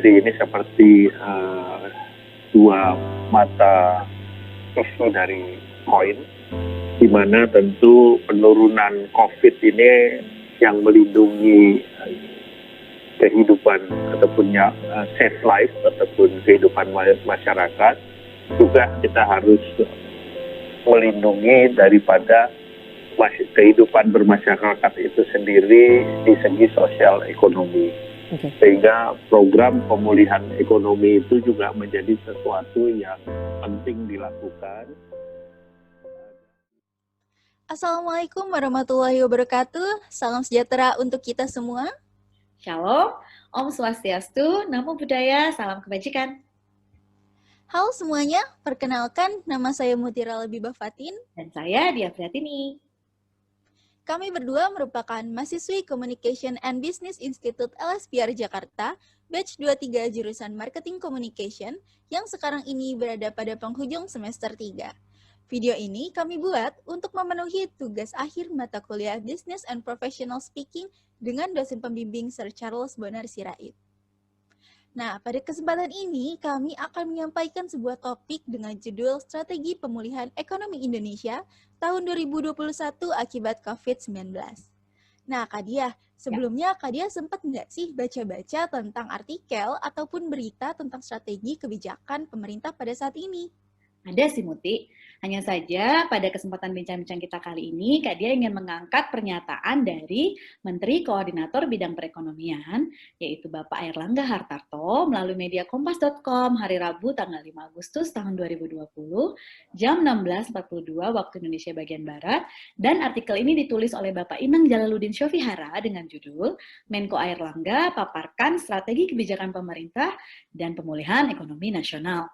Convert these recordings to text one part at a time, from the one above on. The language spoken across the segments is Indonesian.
Jadi ini seperti dua mata usul dari koin, di mana tentu penurunan COVID ini yang melindungi kehidupan ataupun safe life ataupun kehidupan masyarakat, juga kita harus melindungi daripada kehidupan bermasyarakat itu sendiri di segi sosial ekonomi. Sehingga program pemulihan ekonomi itu juga menjadi sesuatu yang penting dilakukan. Assalamualaikum warahmatullahi wabarakatuh. Salam sejahtera untuk kita semua. Shalom, Om Swastiastu, Namo Buddhaya, salam kebajikan. Halo semuanya, perkenalkan nama saya Mutira Labibah Fatin. Dan saya Dia Priatini. Kami berdua merupakan mahasiswi Communication and Business Institute LSPR Jakarta, batch 23 jurusan Marketing Communication, yang sekarang ini berada pada penghujung semester 3. Video ini kami buat untuk memenuhi tugas akhir mata kuliah Business and Professional Speaking dengan dosen pembimbing Sir Charles Bonar Sirait. Nah, pada kesempatan ini kami akan menyampaikan sebuah topik dengan judul Strategi Pemulihan Ekonomi Indonesia tahun 2021 akibat COVID-19. Nah, Kak Diah, sebelumnya Kak Diah sempat nggak sih baca-baca tentang artikel ataupun berita tentang strategi kebijakan pemerintah pada saat ini? Ada sih Muti, hanya saja pada kesempatan bincang-bincang kita kali ini, Kak Dia ingin mengangkat pernyataan dari Menteri Koordinator Bidang Perekonomian, yaitu Bapak Airlangga Hartarto, melalui media kompas.com hari Rabu tanggal 5 Agustus tahun 2020, jam 16.42 waktu Indonesia bagian Barat, dan artikel ini ditulis oleh Bapak Inang Jalaluddin Syofihara dengan judul Menko Airlangga paparkan strategi kebijakan pemerintah dan pemulihan ekonomi nasional.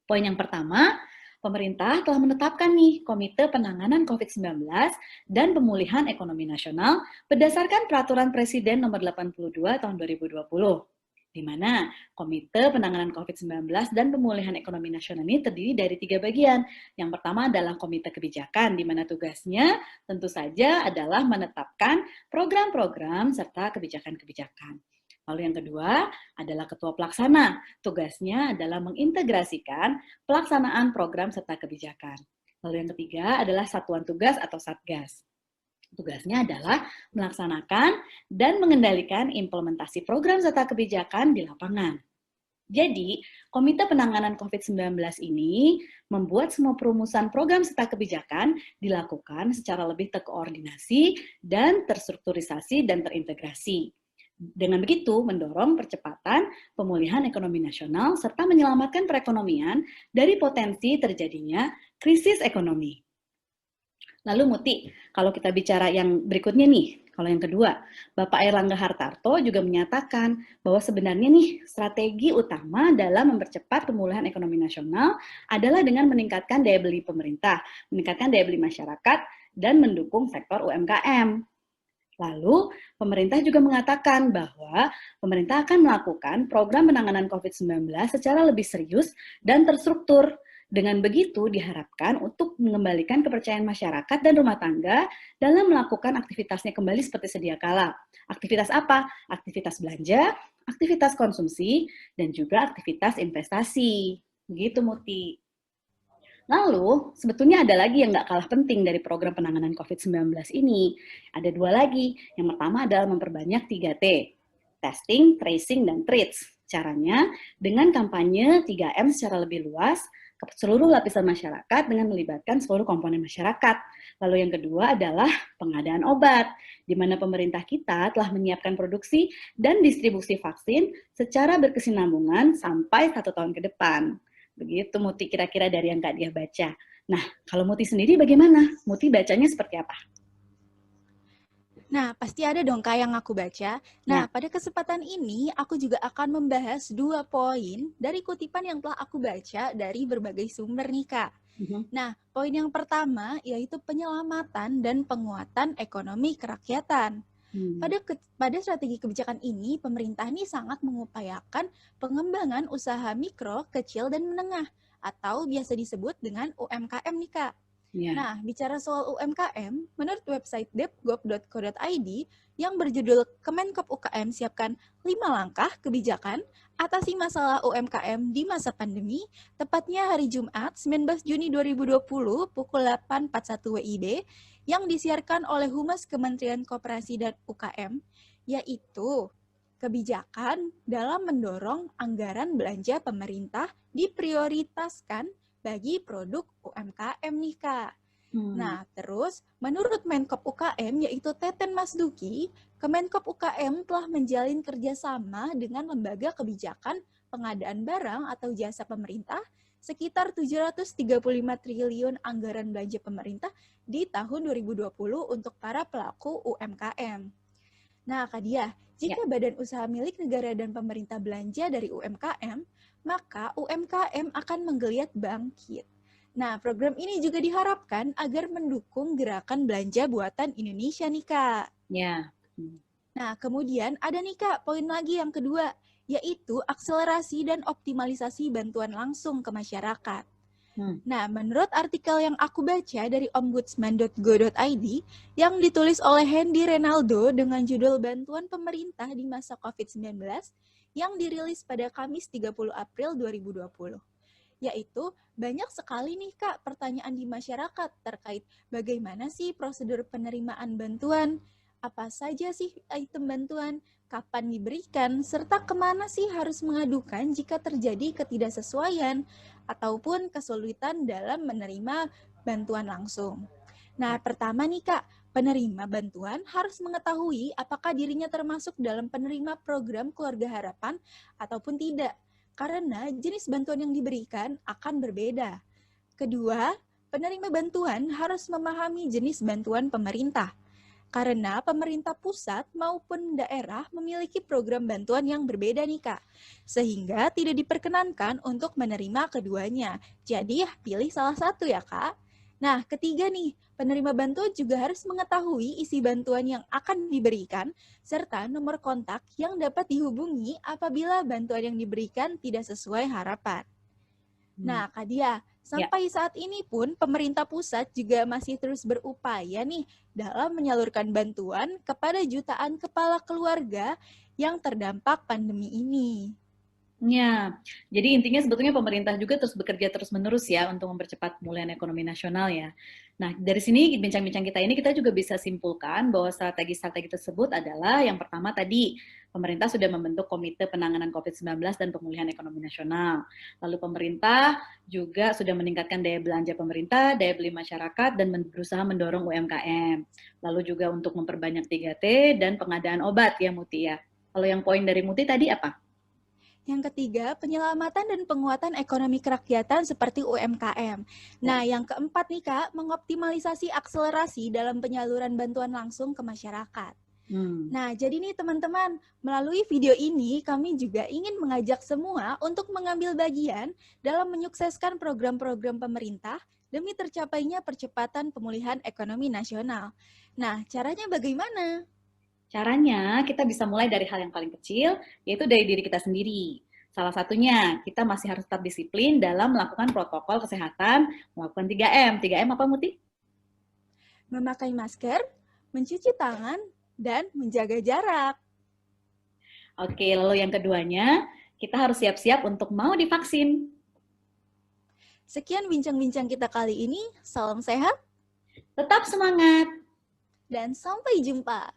Poin yang pertama, pemerintah telah menetapkan nih Komite Penanganan COVID-19 dan Pemulihan Ekonomi Nasional berdasarkan Peraturan Presiden Nomor 82 Tahun 2020, di mana Komite Penanganan COVID-19 dan Pemulihan Ekonomi Nasional ini terdiri dari 3 bagian. Yang pertama adalah Komite Kebijakan, di mana tugasnya tentu saja adalah menetapkan program-program serta kebijakan-kebijakan. Lalu yang kedua adalah Ketua Pelaksana. Tugasnya adalah mengintegrasikan pelaksanaan program serta kebijakan. Lalu yang ketiga adalah Satuan Tugas atau Satgas. Tugasnya adalah melaksanakan dan mengendalikan implementasi program serta kebijakan di lapangan. Jadi, Komite Penanganan COVID-19 ini membuat semua perumusan program serta kebijakan dilakukan secara lebih terkoordinasi dan terstrukturisasi dan terintegrasi. Dengan begitu, mendorong percepatan pemulihan ekonomi nasional serta menyelamatkan perekonomian dari potensi terjadinya krisis ekonomi. Lalu Muti, kalau kita bicara yang berikutnya nih, kalau yang kedua, Bapak Airlangga Hartarto juga menyatakan bahwa sebenarnya nih strategi utama dalam mempercepat pemulihan ekonomi nasional adalah dengan meningkatkan daya beli pemerintah, meningkatkan daya beli masyarakat, dan mendukung sektor UMKM. Lalu, pemerintah juga mengatakan bahwa pemerintah akan melakukan program penanganan COVID-19 secara lebih serius dan terstruktur. Dengan begitu, diharapkan untuk mengembalikan kepercayaan masyarakat dan rumah tangga dalam melakukan aktivitasnya kembali seperti sedia kala. Aktivitas apa? Aktivitas belanja, aktivitas konsumsi, dan juga aktivitas investasi. Begitu, Muti. Lalu, sebetulnya ada lagi yang nggak kalah penting dari program penanganan COVID-19 ini. Ada 2 lagi. Yang pertama adalah memperbanyak 3T, testing, tracing, dan treats. Caranya dengan kampanye 3M secara lebih luas ke seluruh lapisan masyarakat dengan melibatkan seluruh komponen masyarakat. Lalu yang kedua adalah pengadaan obat, di mana pemerintah kita telah menyiapkan produksi dan distribusi vaksin secara berkesinambungan sampai 1 tahun ke depan. Begitu Muti kira-kira dari yang Kak Dia baca. Nah, kalau Muti sendiri bagaimana? Muti bacanya seperti apa? Nah, pasti ada dong Kak yang aku baca. Nah, pada kesempatan ini aku juga akan membahas 2 poin dari kutipan yang telah aku baca dari berbagai sumber nih Kak. Nah, poin yang pertama yaitu penyelamatan dan penguatan ekonomi kerakyatan. Pada strategi kebijakan ini, pemerintah ini sangat mengupayakan pengembangan usaha mikro, kecil, dan menengah, atau biasa disebut dengan UMKM nih Kak. Nah, bicara soal UMKM, menurut website depgov.co.id yang berjudul Kemenkop UKM siapkan 5 langkah kebijakan atasi masalah UMKM di masa pandemi, tepatnya hari Jumat 19 Juni 2020 pukul 8.41 WIB yang disiarkan oleh Humas Kementerian Koperasi dan UKM, yaitu kebijakan dalam mendorong anggaran belanja pemerintah diprioritaskan bagi produk UMKM nih, Kak. Nah, terus menurut Menkop UKM yaitu Teten Masduki, Kemenkop UKM telah menjalin kerjasama dengan lembaga kebijakan pengadaan barang atau jasa pemerintah sekitar 735 triliun anggaran belanja pemerintah di tahun 2020 untuk para pelaku UMKM. Nah, Kak Diah, jika badan usaha milik negara dan pemerintah belanja dari UMKM, maka UMKM akan menggeliat bangkit. Nah, program ini juga diharapkan agar mendukung gerakan belanja buatan Indonesia nih, Kak. Nah, kemudian ada nih, Kak, poin lagi yang kedua, yaitu akselerasi dan optimalisasi bantuan langsung ke masyarakat. Nah, menurut artikel yang aku baca dari ombudsman.go.id yang ditulis oleh Hendy Renaldo dengan judul Bantuan Pemerintah di Masa COVID-19 yang dirilis pada Kamis 30 April 2020. Yaitu banyak sekali nih, Kak, pertanyaan di masyarakat terkait bagaimana sih prosedur penerimaan bantuan, apa saja sih item bantuan, kapan diberikan, serta kemana sih harus mengadukan jika terjadi ketidaksesuaian ataupun kesulitan dalam menerima bantuan langsung. Nah, pertama nih, Kak, penerima bantuan harus mengetahui apakah dirinya termasuk dalam penerima program Keluarga Harapan ataupun tidak, karena jenis bantuan yang diberikan akan berbeda. Kedua, penerima bantuan harus memahami jenis bantuan pemerintah, karena pemerintah pusat maupun daerah memiliki program bantuan yang berbeda nih, Kak. Sehingga tidak diperkenankan untuk menerima keduanya. Jadi pilih salah satu ya, Kak. Nah, ketiga nih, penerima bantuan juga harus mengetahui isi bantuan yang akan diberikan, serta nomor kontak yang dapat dihubungi apabila bantuan yang diberikan tidak sesuai harapan. Nah, Kak Diah, sampai saat ini pun pemerintah pusat juga masih terus berupaya nih dalam menyalurkan bantuan kepada jutaan kepala keluarga yang terdampak pandemi ini. Jadi intinya sebetulnya pemerintah juga terus bekerja terus-menerus ya untuk mempercepat pemulihan ekonomi nasional ya. Nah, dari sini bincang-bincang kita ini kita juga bisa simpulkan bahwa strategi-strategi tersebut adalah yang pertama tadi, pemerintah sudah membentuk Komite Penanganan COVID-19 dan Pemulihan Ekonomi Nasional. Lalu pemerintah juga sudah meningkatkan daya belanja pemerintah, daya beli masyarakat, dan berusaha mendorong UMKM. Lalu juga untuk memperbanyak 3T dan pengadaan obat ya Muti ya. Kalau yang poin dari Muti tadi apa? Yang ketiga, penyelamatan dan penguatan ekonomi kerakyatan seperti UMKM. Nah, yang keempat nih, Kak, mengoptimalisasi akselerasi dalam penyaluran bantuan langsung ke masyarakat. Nah, jadi nih teman-teman, melalui video ini kami juga ingin mengajak semua untuk mengambil bagian dalam menyukseskan program-program pemerintah demi tercapainya percepatan pemulihan ekonomi nasional. Nah, caranya bagaimana? Caranya, kita bisa mulai dari hal yang paling kecil, yaitu dari diri kita sendiri. Salah satunya, kita masih harus tetap disiplin dalam melakukan protokol kesehatan, melakukan 3M. 3M apa, Muti? Memakai masker, mencuci tangan, dan menjaga jarak. Oke, lalu yang keduanya, kita harus siap-siap untuk mau divaksin. Sekian bincang-bincang kita kali ini. Salam sehat. Tetap semangat. Dan sampai jumpa.